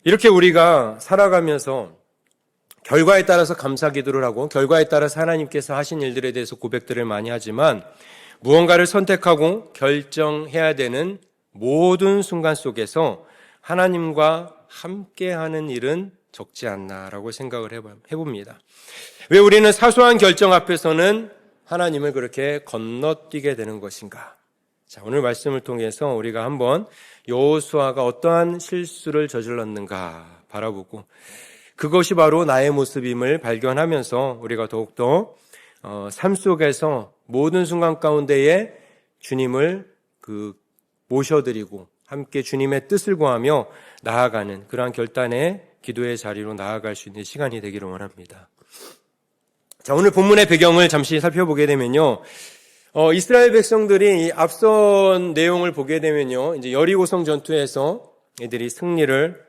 이렇게 우리가 살아가면서 결과에 따라서 감사 기도를 하고 결과에 따라서 하나님께서 하신 일들에 대해서 고백들을 많이 하지만 무언가를 선택하고 결정해야 되는 모든 순간 속에서 하나님과 함께하는 일은 적지 않나라고 생각을 해봅니다. 왜 우리는 사소한 결정 앞에서는 하나님을 그렇게 건너뛰게 되는 것인가? 자, 오늘 말씀을 통해서 우리가 한번 여호수아가 어떠한 실수를 저질렀는가 바라보고 그것이 바로 나의 모습임을 발견하면서 우리가 더욱더 삶 속에서 모든 순간 가운데에 주님을 모셔드리고 함께 주님의 뜻을 구하며 나아가는 그러한 결단의 기도의 자리로 나아갈 수 있는 시간이 되기를 원합니다. 자, 오늘 본문의 배경을 잠시 살펴보게 되면요. 이스라엘 백성들이 이 앞선 내용을 보게 되면요. 이제 여리고성 전투에서 이들이 승리를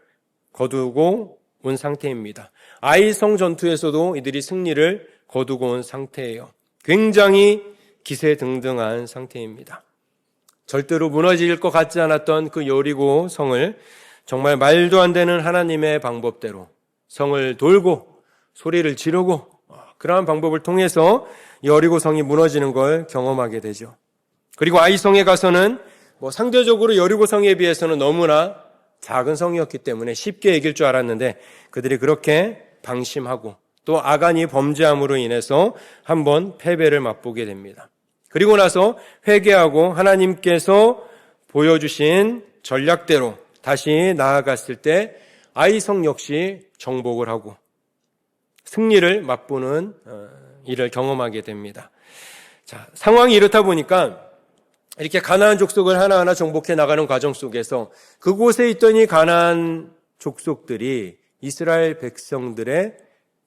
거두고 온 상태입니다. 아이성 전투에서도 이들이 승리를 거두고 온 상태예요. 굉장히 기세등등한 상태입니다. 절대로 무너질 것 같지 않았던 그 여리고성을 정말 말도 안 되는 하나님의 방법대로 성을 돌고 소리를 지르고 그러한 방법을 통해서 여리고성이 무너지는 걸 경험하게 되죠. 그리고 아이성에 가서는 상대적으로 여리고성에 비해서는 너무나 작은 성이었기 때문에 쉽게 이길 줄 알았는데 그들이 그렇게 방심하고 또 아간이 범죄함으로 인해서 한번 패배를 맛보게 됩니다. 그리고 나서 회개하고 하나님께서 보여주신 전략대로 다시 나아갔을 때 아이성 역시 정복을 하고 승리를 맛보는 일을 경험하게 됩니다. 자, 상황이 이렇다 보니까 이렇게 가나안 족속을 하나하나 정복해 나가는 과정 속에서 그곳에 있던 이 가나안 족속들이 이스라엘 백성들의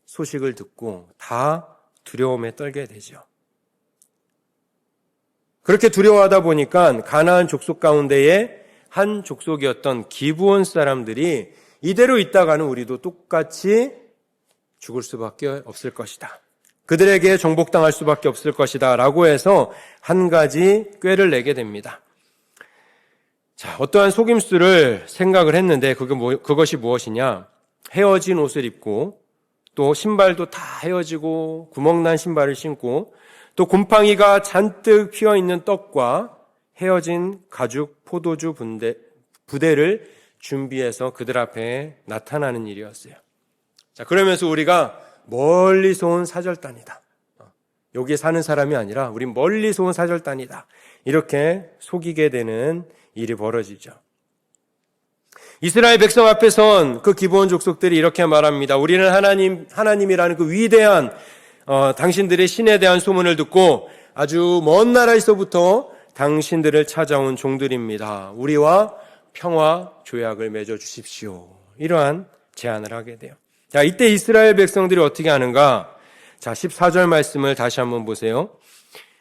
소식을 듣고 다 두려움에 떨게 되죠. 그렇게 두려워하다 보니까 가나안 족속 가운데에 한 족속이었던 기브온 사람들이 이대로 있다가는 우리도 똑같이 죽을 수밖에 없을 것이다. 그들에게 정복당할 수밖에 없을 것이다 라고 해서 한 가지 꾀를 내게 됩니다. 자, 어떠한 속임수를 생각을 했는데 그것이 무엇이냐? 헤어진 옷을 입고 또 신발도 다 헤어지고 구멍난 신발을 신고 또 곰팡이가 잔뜩 피어있는 떡과 헤어진 가죽 포도주 부대를 준비해서 그들 앞에 나타나는 일이었어요. 자, 그러면서 우리가 멀리서 온 사절단이다. 여기에 사는 사람이 아니라 우린 멀리서 온 사절단이다. 이렇게 속이게 되는 일이 벌어지죠. 이스라엘 백성 앞에 선 그 기브온 족속들이 이렇게 말합니다. 우리는 하나님이라는 그 위대한 당신들의 신에 대한 소문을 듣고 아주 먼 나라에서부터 당신들을 찾아온 종들입니다. 우리와 평화 조약을 맺어 주십시오. 이러한 제안을 하게 돼요. 자, 이때 이스라엘 백성들이 어떻게 하는가? 자, 14절 말씀을 다시 한번 보세요.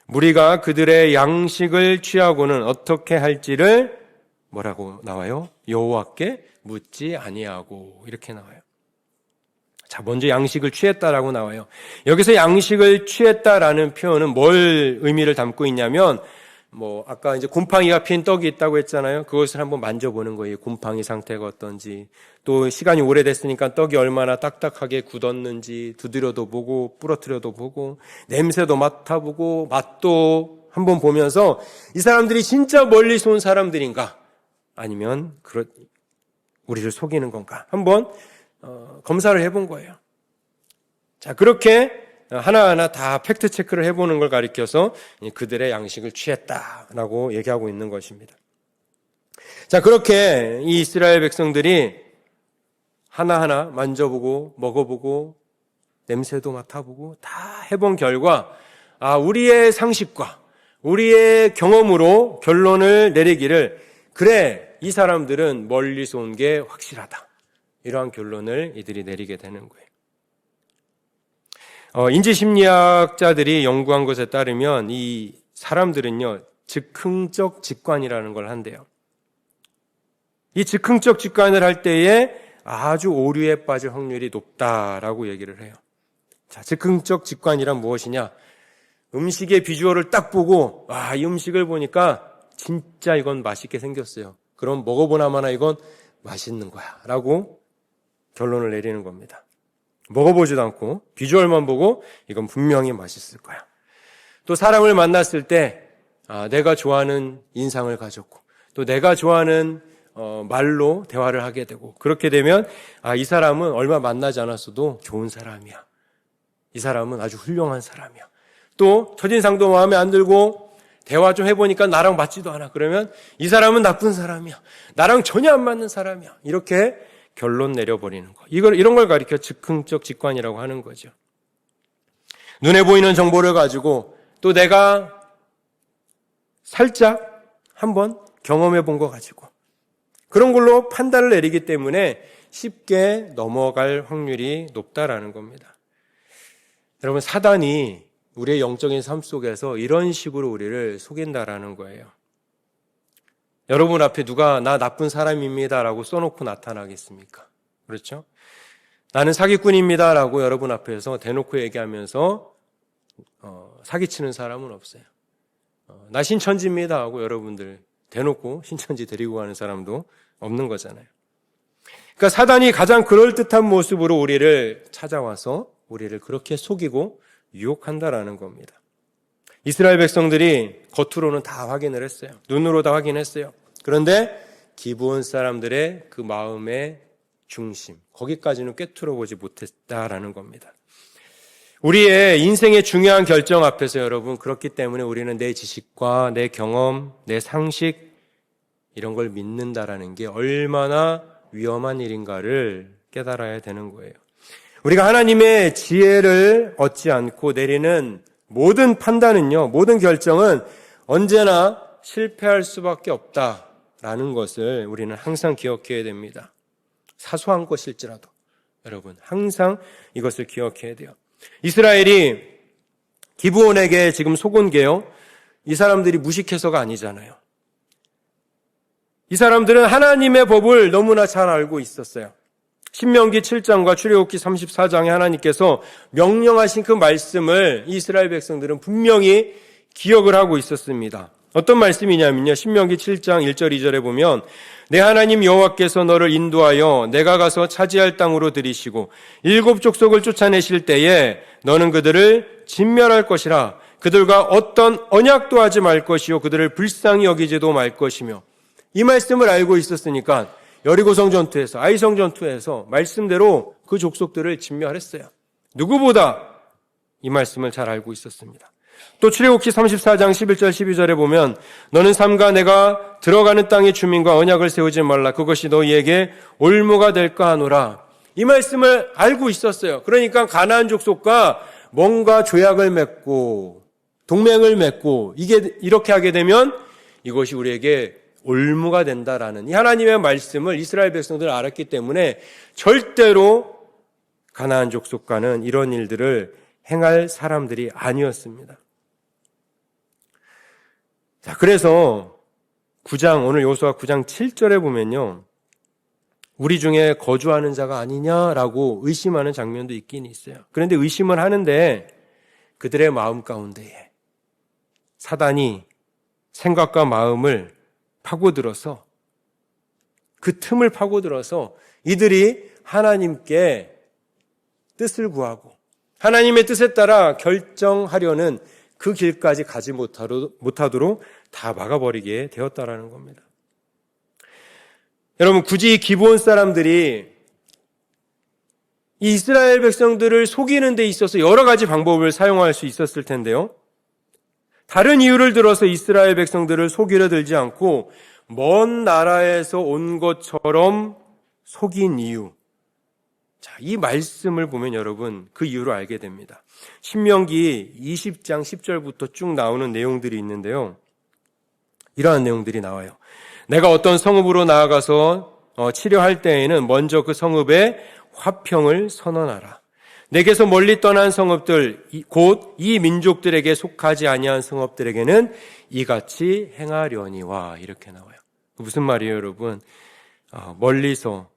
무리가 그들의 양식을 취하고는 어떻게 할지를 뭐라고 나와요? 여호와께 묻지 아니하고 이렇게 나와요. 자, 먼저 양식을 취했다라고 나와요. 여기서 양식을 취했다라는 표현은 뭘 의미를 담고 있냐면 아까 이제 곰팡이가 핀 떡이 있다고 했잖아요. 그것을 한번 만져보는 거예요. 곰팡이 상태가 어떤지. 또 시간이 오래됐으니까 떡이 얼마나 딱딱하게 굳었는지 두드려도 보고 부러뜨려도 보고 냄새도 맡아보고 맛도 한번 보면서 이 사람들이 진짜 멀리서 온 사람들인가? 아니면 우리를 속이는 건가? 한번 검사를 해본 거예요. 자, 그렇게 하나하나 다 팩트 체크를 해보는 걸 가리켜서 그들의 양식을 취했다라고 얘기하고 있는 것입니다. 자, 그렇게 이 이스라엘 백성들이 하나하나 만져보고 먹어보고 냄새도 맡아보고 다 해본 결과 우리의 상식과 우리의 경험으로 결론을 내리기를 그래, 이 사람들은 멀리서 온 게 확실하다. 이러한 결론을 이들이 내리게 되는 거예요. 인지심리학자들이 연구한 것에 따르면 이 사람들은요, 즉흥적 직관이라는 걸 한대요. 이 즉흥적 직관을 할 때에 아주 오류에 빠질 확률이 높다라고 얘기를 해요. 자, 즉흥적 직관이란 무엇이냐? 음식의 비주얼을 딱 보고 이 음식을 보니까 진짜 이건 맛있게 생겼어요. 그럼 먹어보나 마나 이건 맛있는 거야 라고 결론을 내리는 겁니다. 먹어보지도 않고 비주얼만 보고 이건 분명히 맛있을 거야. 또 사람을 만났을 때 내가 좋아하는 인상을 가졌고 또 내가 좋아하는 말로 대화를 하게 되고 그렇게 되면 이 사람은 얼마 만나지 않았어도 좋은 사람이야. 이 사람은 아주 훌륭한 사람이야. 또 첫인상도 마음에 안 들고 대화 좀 해보니까 나랑 맞지도 않아. 그러면 이 사람은 나쁜 사람이야. 나랑 전혀 안 맞는 사람이야. 이렇게 결론 내려버리는 거. 이런 걸 가리켜 즉흥적 직관이라고 하는 거죠. 눈에 보이는 정보를 가지고 또 내가 살짝 한번 경험해 본 거 가지고 그런 걸로 판단을 내리기 때문에 쉽게 넘어갈 확률이 높다라는 겁니다. 여러분, 사단이 우리의 영적인 삶 속에서 이런 식으로 우리를 속인다라는 거예요. 여러분 앞에 누가 나 나쁜 사람입니다라고 써놓고 나타나겠습니까? 그렇죠? 나는 사기꾼입니다라고 여러분 앞에서 대놓고 얘기하면서 사기치는 사람은 없어요. 나 신천지입니다 하고 여러분들 대놓고 신천지 데리고 가는 사람도 없는 거잖아요. 그러니까 사단이 가장 그럴듯한 모습으로 우리를 찾아와서 우리를 그렇게 속이고 유혹한다라는 겁니다. 이스라엘 백성들이 겉으로는 다 확인을 했어요. 눈으로 다 확인했어요. 그런데 기브온 사람들의 그 마음의 중심, 거기까지는 꿰뚫어 보지 못했다라는 겁니다. 우리의 인생의 중요한 결정 앞에서 여러분, 그렇기 때문에 우리는 내 지식과 내 경험, 내 상식 이런 걸 믿는다라는 게 얼마나 위험한 일인가를 깨달아야 되는 거예요. 우리가 하나님의 지혜를 얻지 않고 내리는 모든 판단은요, 모든 결정은 언제나 실패할 수밖에 없다라는 것을 우리는 항상 기억해야 됩니다. 사소한 것일지라도 여러분 항상 이것을 기억해야 돼요. 이스라엘이 기브온에게 지금 속은 게요, 이 사람들이 무식해서가 아니잖아요. 이 사람들은 하나님의 법을 너무나 잘 알고 있었어요. 신명기 7장과 출애굽기 34장에 하나님께서 명령하신 그 말씀을 이스라엘 백성들은 분명히 기억을 하고 있었습니다. 어떤 말씀이냐면요, 신명기 7장 1절 2절에 보면 내 하나님 여호와께서 너를 인도하여 내가 가서 차지할 땅으로 들이시고 7 족속을 쫓아내실 때에 너는 그들을 진멸할 것이라. 그들과 어떤 언약도 하지 말 것이요 그들을 불쌍히 여기지도 말 것이며. 이 말씀을 알고 있었으니까 여리고성 전투에서, 아이성 전투에서 말씀대로 그 족속들을 진멸했어요. 누구보다 이 말씀을 잘 알고 있었습니다. 또 출애굽기 34장 11절 12절에 보면 너는 삼가 내가 들어가는 땅의 주민과 언약을 세우지 말라. 그것이 너희에게 올무가 될까 하노라. 이 말씀을 알고 있었어요. 그러니까 가나안 족속과 뭔가 조약을 맺고 동맹을 맺고 이렇게 하게 되면 이것이 우리에게 올무가 된다라는 이 하나님의 말씀을 이스라엘 백성들은 알았기 때문에 절대로 가나안 족속과는 이런 일들을 행할 사람들이 아니었습니다. 자, 그래서 오늘 여호수아 9장 7절에 보면요, 우리 중에 거주하는 자가 아니냐라고 의심하는 장면도 있긴 있어요. 그런데 의심을 하는데 그들의 마음 가운데에 사단이 생각과 마음을 파고들어서 그 틈을 파고들어서 이들이 하나님께 뜻을 구하고 하나님의 뜻에 따라 결정하려는 그 길까지 가지 못하도록 다 막아버리게 되었다라는 겁니다. 여러분, 굳이 기브온 사람들이 이 이스라엘 백성들을 속이는 데 있어서 여러 가지 방법을 사용할 수 있었을 텐데요, 다른 이유를 들어서 이스라엘 백성들을 속이려 들지 않고 먼 나라에서 온 것처럼 속인 이유. 자, 이 말씀을 보면 여러분 그 이유를 알게 됩니다. 신명기 20장 10절부터 쭉 나오는 내용들이 있는데요, 이러한 내용들이 나와요. 내가 어떤 성읍으로 나아가서 치료할 때에는 먼저 그 성읍에 화평을 선언하라. 내게서 멀리 떠난 성읍들, 곧 이 민족들에게 속하지 아니한 성읍들에게는 이같이 행하려니와. 이렇게 나와요. 무슨 말이에요, 여러분? 멀리서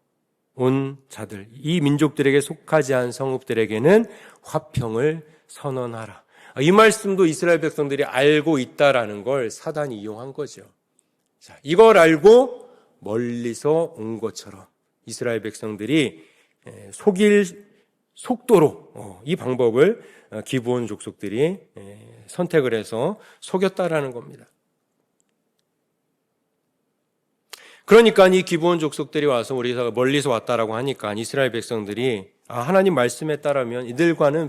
온 자들, 이 민족들에게 속하지 않은 성읍들에게는 화평을 선언하라. 이 말씀도 이스라엘 백성들이 알고 있다라는 걸 사단이 이용한 거죠. 자, 이걸 알고 멀리서 온 것처럼 이스라엘 백성들이 속일 속도로 이 방법을 기브온 족속들이 선택을 해서 속였다라는 겁니다. 그러니까 이 기브온 족속들이 와서 우리가 멀리서 왔다라고 하니까 이스라엘 백성들이 하나님 말씀에 따르면 이들과는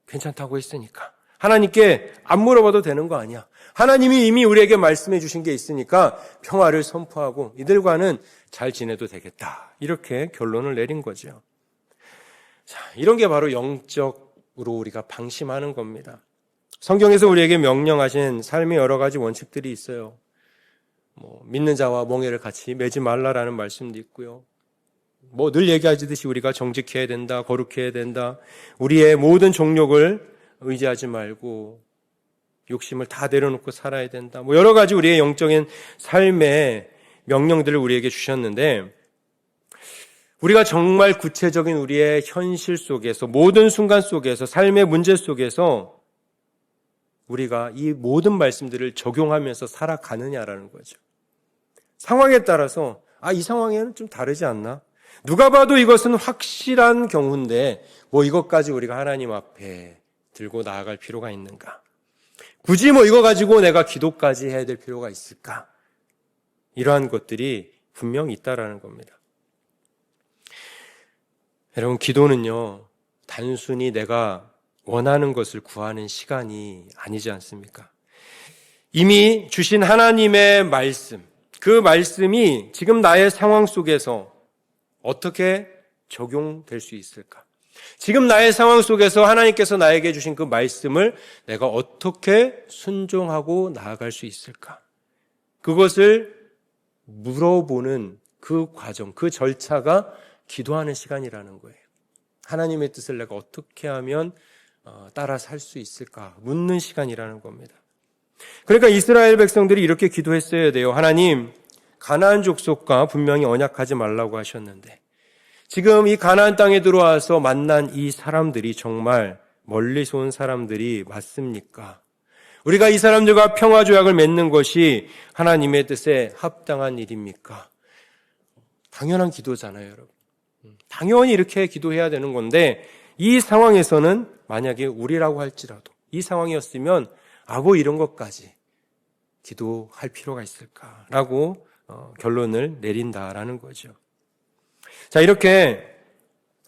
괜찮다고 했으니까 하나님께 안 물어봐도 되는 거 아니야. 하나님이 이미 우리에게 말씀해 주신 게 있으니까 평화를 선포하고 이들과는 잘 지내도 되겠다. 이렇게 결론을 내린 거죠. 자, 이런 게 바로 영적으로 우리가 방심하는 겁니다. 성경에서 우리에게 명령하신 삶의 여러 가지 원칙들이 있어요. 믿는 자와 멍에를 같이 매지 말라라는 말씀도 있고요. 늘 얘기하듯이 우리가 정직해야 된다, 거룩해야 된다. 우리의 모든 정욕을 의지하지 말고 욕심을 다 내려놓고 살아야 된다. 여러 가지 우리의 영적인 삶의 명령들을 우리에게 주셨는데 우리가 정말 구체적인 우리의 현실 속에서 모든 순간 속에서 삶의 문제 속에서 우리가 이 모든 말씀들을 적용하면서 살아가느냐라는 거죠. 상황에 따라서 이 상황에는 좀 다르지 않나? 누가 봐도 이것은 확실한 경우인데 이것까지 우리가 하나님 앞에 들고 나아갈 필요가 있는가? 굳이 이거 가지고 내가 기도까지 해야 될 필요가 있을까? 이러한 것들이 분명히 있다라는 겁니다. 여러분, 기도는요, 단순히 내가 원하는 것을 구하는 시간이 아니지 않습니까? 이미 주신 하나님의 말씀, 그 말씀이 지금 나의 상황 속에서 어떻게 적용될 수 있을까? 지금 나의 상황 속에서 하나님께서 나에게 주신 그 말씀을 내가 어떻게 순종하고 나아갈 수 있을까? 그것을 물어보는 그 과정, 그 절차가 기도하는 시간이라는 거예요. 하나님의 뜻을 내가 어떻게 하면 따라 살 수 있을까? 묻는 시간이라는 겁니다. 그러니까 이스라엘 백성들이 이렇게 기도했어야 돼요. 하나님, 가나안 족속과 분명히 언약하지 말라고 하셨는데 지금 이 가나안 땅에 들어와서 만난 이 사람들이 정말 멀리서 온 사람들이 맞습니까? 우리가 이 사람들과 평화조약을 맺는 것이 하나님의 뜻에 합당한 일입니까? 당연한 기도잖아요, 여러분. 당연히 이렇게 기도해야 되는 건데 이 상황에서는 만약에 우리라고 할지라도 이 상황이었으면 이런 것까지 기도할 필요가 있을까라고 결론을 내린다라는 거죠. 자, 이렇게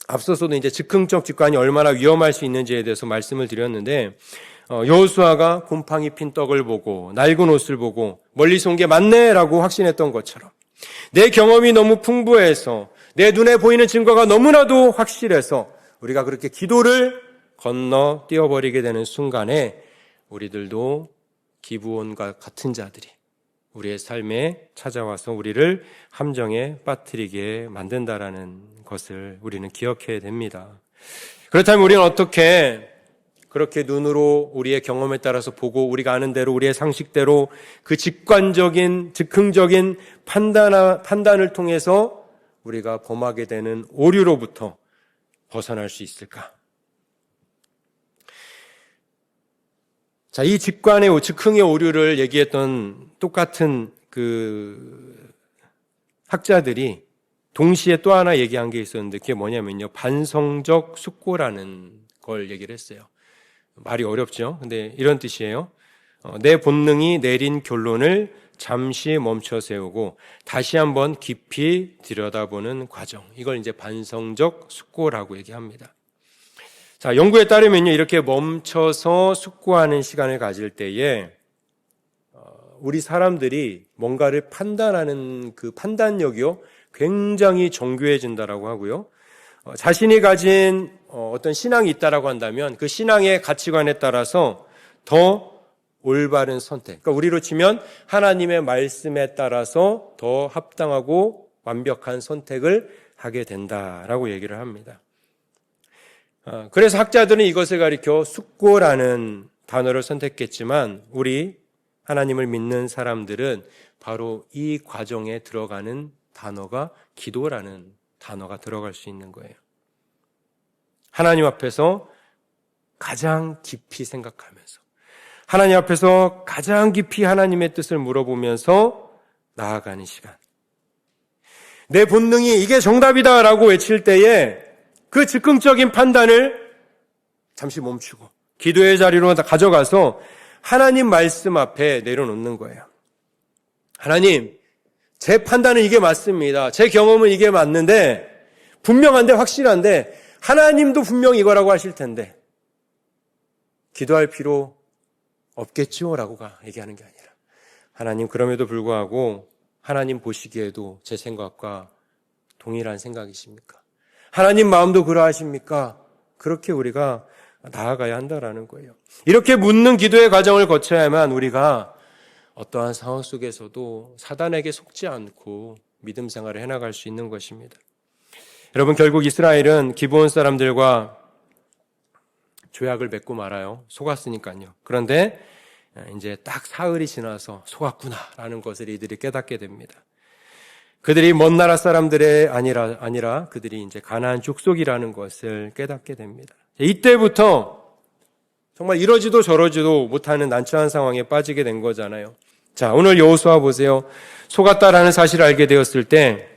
앞서서도 이제 즉흥적 직관이 얼마나 위험할 수 있는지에 대해서 말씀을 드렸는데 여호수아가 곰팡이 핀 떡을 보고 낡은 옷을 보고 멀리서 온 게 맞네라고 확신했던 것처럼 내 경험이 너무 풍부해서 내 눈에 보이는 증거가 너무나도 확실해서 우리가 그렇게 기도를 건너 뛰어버리게 되는 순간에 우리들도 기브온과 같은 자들이 우리의 삶에 찾아와서 우리를 함정에 빠뜨리게 만든다라는 것을 우리는 기억해야 됩니다. 그렇다면 우리는 어떻게 그렇게 눈으로 우리의 경험에 따라서 보고 우리가 아는 대로 우리의 상식대로 그 직관적인 즉흥적인 판단을 통해서 우리가 범하게 되는 오류로부터 벗어날 수 있을까? 자, 이 즉흥의 오류를 얘기했던 똑같은 그 학자들이 동시에 또 하나 얘기한 게 있었는데 그게 뭐냐면요. 반성적 숙고라는 걸 얘기를 했어요. 말이 어렵죠? 근데 이런 뜻이에요. 내 본능이 내린 결론을 잠시 멈춰 세우고 다시 한번 깊이 들여다보는 과정. 이걸 이제 반성적 숙고라고 얘기합니다. 자, 연구에 따르면요, 이렇게 멈춰서 숙고하는 시간을 가질 때에 우리 사람들이 뭔가를 판단하는 그 판단력이요, 굉장히 정교해진다라고 하고요. 자신이 가진 어떤 신앙이 있다라고 한다면 그 신앙의 가치관에 따라서 더 올바른 선택. 그러니까 우리로 치면 하나님의 말씀에 따라서 더 합당하고 완벽한 선택을 하게 된다라고 얘기를 합니다. 그래서 학자들은 이것을 가리켜 숙고라는 단어를 선택했지만 우리 하나님을 믿는 사람들은 바로 이 과정에 들어가는 단어가 기도라는 단어가 들어갈 수 있는 거예요. 하나님 앞에서 가장 깊이 생각하면서 하나님 앞에서 가장 깊이 하나님의 뜻을 물어보면서 나아가는 시간. 내 본능이 이게 정답이다라고 외칠 때에 그 즉흥적인 판단을 잠시 멈추고 기도의 자리로 가져가서 하나님 말씀 앞에 내려놓는 거예요. 하나님, 제 판단은 이게 맞습니다. 제 경험은 이게 맞는데 분명한데 확실한데 하나님도 분명 이거라고 하실 텐데 기도할 필요 없겠죠? 라고 얘기하는 게 아니라 하나님, 그럼에도 불구하고 하나님 보시기에도 제 생각과 동일한 생각이십니까? 하나님 마음도 그러하십니까? 그렇게 우리가 나아가야 한다라는 거예요. 이렇게 묻는 기도의 과정을 거쳐야만 우리가 어떠한 상황 속에서도 사단에게 속지 않고 믿음 생활을 해나갈 수 있는 것입니다. 여러분, 결국 이스라엘은 기브온 사람들과 조약을 맺고 말아요. 속았으니까요. 그런데 이제 딱 사흘이 지나서 속았구나라는 것을 이들이 깨닫게 됩니다. 그들이 먼 나라 사람들이 아니라 그들이 이제 가나안 족속이라는 것을 깨닫게 됩니다. 이때부터 정말 이러지도 저러지도 못하는 난처한 상황에 빠지게 된 거잖아요. 자, 오늘 여호수아 보세요. 속았다라는 사실을 알게 되었을 때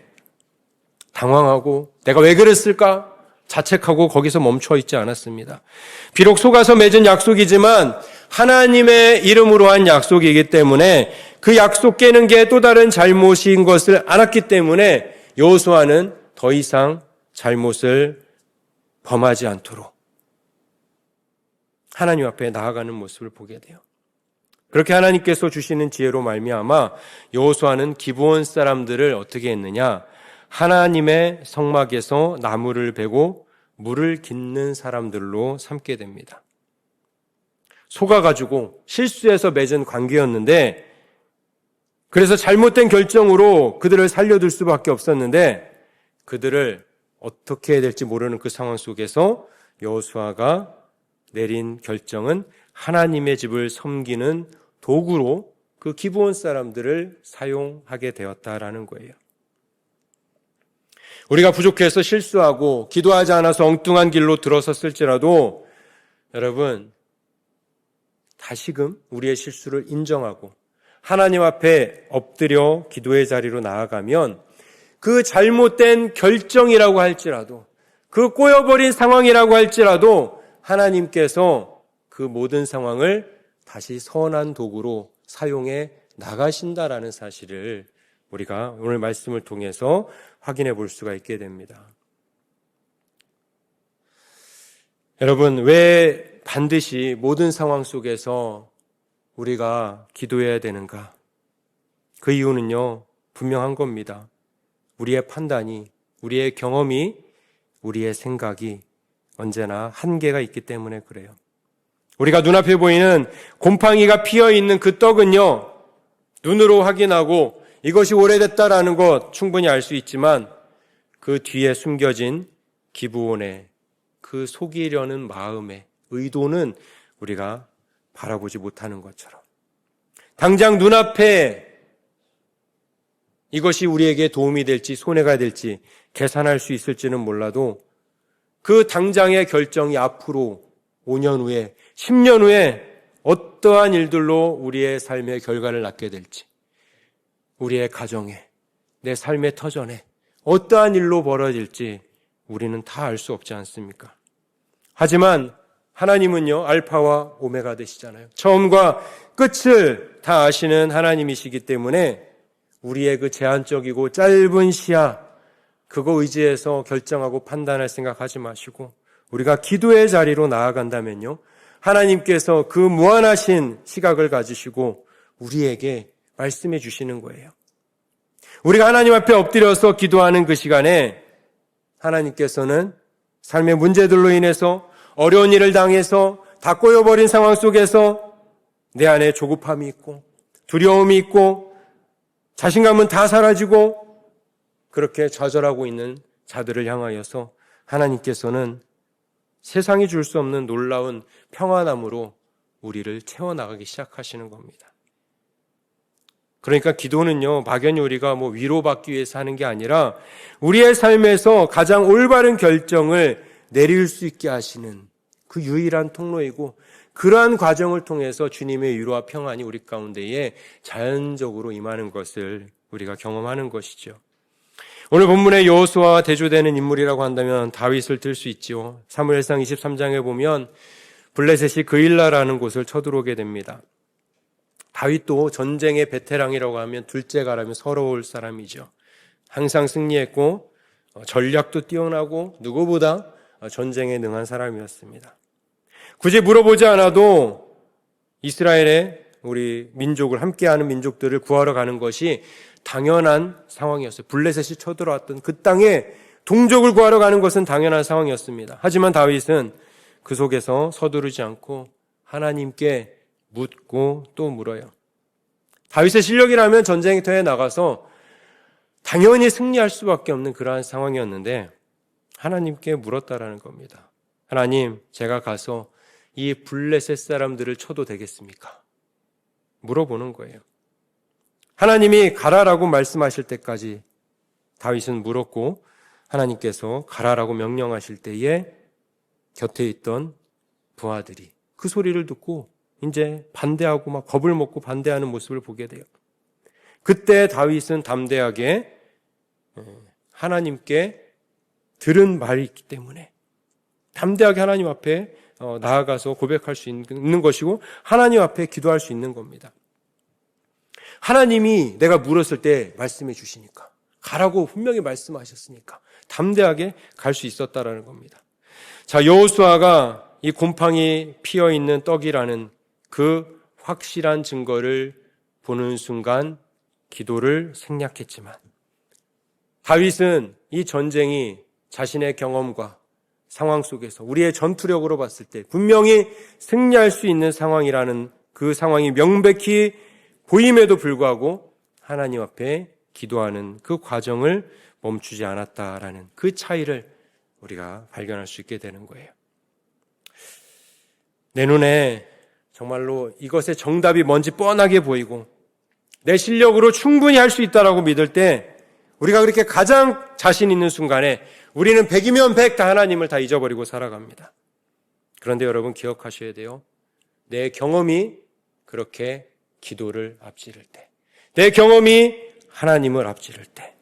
당황하고 내가 왜 그랬을까? 자책하고 거기서 멈춰 있지 않았습니다. 비록 속아서 맺은 약속이지만 하나님의 이름으로 한 약속이기 때문에 그 약속 깨는 게 또 다른 잘못인 것을 알았기 때문에 여호수아는 더 이상 잘못을 범하지 않도록 하나님 앞에 나아가는 모습을 보게 돼요. 그렇게 하나님께서 주시는 지혜로 말미암아 여호수아는 기브온 사람들을 어떻게 했느냐? 하나님의 성막에서 나무를 베고 물을 깃는 사람들로 삼게 됩니다. 속아가지고 실수해서 맺은 관계였는데 그래서 잘못된 결정으로 그들을 살려둘 수밖에 없었는데 그들을 어떻게 해야 될지 모르는 그 상황 속에서 여호수아가 내린 결정은 하나님의 집을 섬기는 도구로 그 기브온 사람들을 사용하게 되었다라는 거예요. 우리가 부족해서 실수하고 기도하지 않아서 엉뚱한 길로 들어섰을지라도 여러분, 다시금 우리의 실수를 인정하고 하나님 앞에 엎드려 기도의 자리로 나아가면 그 잘못된 결정이라고 할지라도 그 꼬여버린 상황이라고 할지라도 하나님께서 그 모든 상황을 다시 선한 도구로 사용해 나가신다라는 사실을 우리가 오늘 말씀을 통해서 확인해 볼 수가 있게 됩니다. 여러분, 왜 반드시 모든 상황 속에서 우리가 기도해야 되는가? 그 이유는요, 분명한 겁니다. 우리의 판단이, 우리의 경험이, 우리의 생각이 언제나 한계가 있기 때문에 그래요. 우리가 눈앞에 보이는 곰팡이가 피어있는 그 떡은요, 눈으로 확인하고 이것이 오래됐다라는 것 충분히 알 수 있지만 그 뒤에 숨겨진 기브온의 그 속이려는 마음의 의도는 우리가 바라보지 못하는 것처럼 당장 눈앞에 이것이 우리에게 도움이 될지 손해가 될지 계산할 수 있을지는 몰라도 그 당장의 결정이 앞으로 5년 후에 10년 후에 어떠한 일들로 우리의 삶의 결과를 낳게 될지 우리의 가정에 내 삶의 터전에 어떠한 일로 벌어질지 우리는 다 알 수 없지 않습니까? 하지만 하나님은요, 알파와 오메가 되시잖아요. 처음과 끝을 다 아시는 하나님이시기 때문에 우리의 그 제한적이고 짧은 시야, 그거 의지해서 결정하고 판단할 생각하지 마시고 우리가 기도의 자리로 나아간다면요, 하나님께서 그 무한하신 시각을 가지시고 우리에게 말씀해 주시는 거예요. 우리가 하나님 앞에 엎드려서 기도하는 그 시간에 하나님께서는 삶의 문제들로 인해서 어려운 일을 당해서 다 꼬여버린 상황 속에서 내 안에 조급함이 있고 두려움이 있고 자신감은 다 사라지고 그렇게 좌절하고 있는 자들을 향하여서 하나님께서는 세상이 줄 수 없는 놀라운 평안함으로 우리를 채워나가기 시작하시는 겁니다. 그러니까 기도는요, 막연히 우리가 위로받기 위해서 하는 게 아니라 우리의 삶에서 가장 올바른 결정을 내릴 수 있게 하시는 그 유일한 통로이고 그러한 과정을 통해서 주님의 위로와 평안이 우리 가운데에 자연적으로 임하는 것을 우리가 경험하는 것이죠. 오늘 본문의 여호수아와 대조되는 인물이라고 한다면 다윗을 들 수 있지요. 사무엘상 23장에 보면 블레셋이 그일라라는 곳을 쳐들어오게 됩니다. 다윗도 전쟁의 베테랑이라고 하면 둘째가라면 서러울 사람이죠. 항상 승리했고 전략도 뛰어나고 누구보다 전쟁에 능한 사람이었습니다. 굳이 물어보지 않아도 이스라엘의 우리 민족을 함께하는 민족들을 구하러 가는 것이 당연한 상황이었어요. 블레셋이 쳐들어왔던 그 땅에 동족을 구하러 가는 것은 당연한 상황이었습니다. 하지만 다윗은 그 속에서 서두르지 않고 하나님께 묻고 또 물어요. 다윗의 실력이라면 전쟁터에 나가서 당연히 승리할 수밖에 없는 그러한 상황이었는데 하나님께 물었다라는 겁니다. 하나님, 제가 가서 이 블레셋 사람들을 쳐도 되겠습니까? 물어보는 거예요. 하나님이 가라라고 말씀하실 때까지 다윗은 물었고 하나님께서 가라라고 명령하실 때에 곁에 있던 부하들이 그 소리를 듣고 이제 반대하고 막 겁을 먹고 반대하는 모습을 보게 돼요. 그때 다윗은 담대하게 하나님께 들은 말이 있기 때문에 담대하게 하나님 앞에 나아가서 고백할 수 있는 것이고 하나님 앞에 기도할 수 있는 겁니다. 하나님이 내가 물었을 때 말씀해 주시니까 가라고 분명히 말씀하셨으니까 담대하게 갈 수 있었다라는 겁니다. 자, 여호수아가 이 곰팡이 피어있는 떡이라는 그 확실한 증거를 보는 순간 기도를 생략했지만 다윗은 이 전쟁이 자신의 경험과 상황 속에서 우리의 전투력으로 봤을 때 분명히 승리할 수 있는 상황이라는 그 상황이 명백히 보임에도 불구하고 하나님 앞에 기도하는 그 과정을 멈추지 않았다라는 그 차이를 우리가 발견할 수 있게 되는 거예요. 내 눈에 정말로 이것의 정답이 뭔지 뻔하게 보이고 내 실력으로 충분히 할 수 있다라고 믿을 때 우리가 그렇게 가장 자신 있는 순간에 우리는 100이면 100 다 하나님을 다 잊어버리고 살아갑니다. 그런데 여러분 기억하셔야 돼요. 내 경험이 그렇게 기도를 앞지를 때, 내 경험이 하나님을 앞지를 때,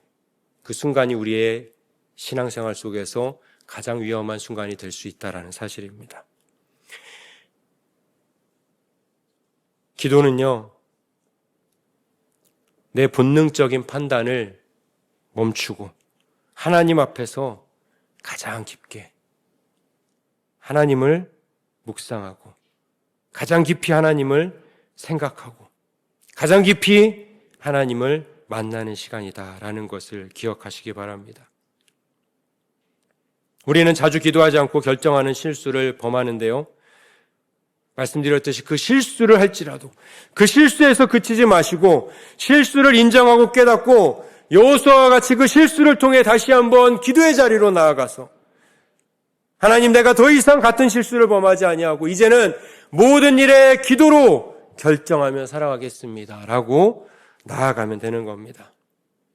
그 순간이 우리의 신앙생활 속에서 가장 위험한 순간이 될 수 있다는 사실입니다. 기도는요, 내 본능적인 판단을 멈추고 하나님 앞에서 가장 깊게 하나님을 묵상하고 가장 깊이 하나님을 생각하고 가장 깊이 하나님을 만나는 시간이다라는 것을 기억하시기 바랍니다. 우리는 자주 기도하지 않고 결정하는 실수를 범하는데요. 말씀드렸듯이 그 실수를 할지라도 그 실수에서 그치지 마시고 실수를 인정하고 깨닫고 여호수아와 같이 그 실수를 통해 다시 한번 기도의 자리로 나아가서 하나님, 내가 더 이상 같은 실수를 범하지 아니하고 이제는 모든 일에 기도로 결정하며 살아가겠습니다 라고 나아가면 되는 겁니다.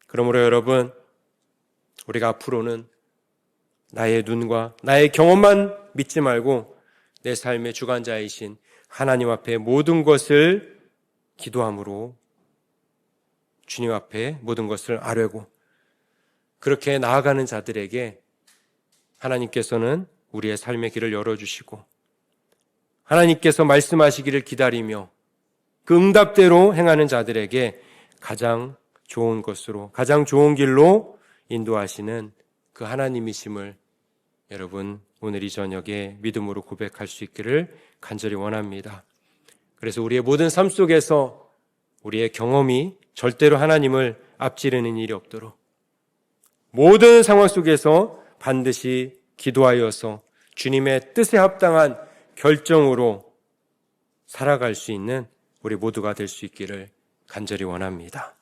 그러므로 여러분, 우리가 앞으로는 나의 눈과 나의 경험만 믿지 말고 내 삶의 주관자이신 하나님 앞에 모든 것을 기도함으로 주님 앞에 모든 것을 아뢰고 그렇게 나아가는 자들에게 하나님께서는 우리의 삶의 길을 열어주시고 하나님께서 말씀하시기를 기다리며 그 응답대로 행하는 자들에게 가장 좋은 것으로 가장 좋은 길로 인도하시는 그 하나님이심을 여러분 오늘 이 저녁에 믿음으로 고백할 수 있기를 간절히 원합니다. 그래서 우리의 모든 삶 속에서 우리의 경험이 절대로 하나님을 앞지르는 일이 없도록 모든 상황 속에서 반드시 기도하여서 주님의 뜻에 합당한 결정으로 살아갈 수 있는 우리 모두가 될 수 있기를 간절히 원합니다.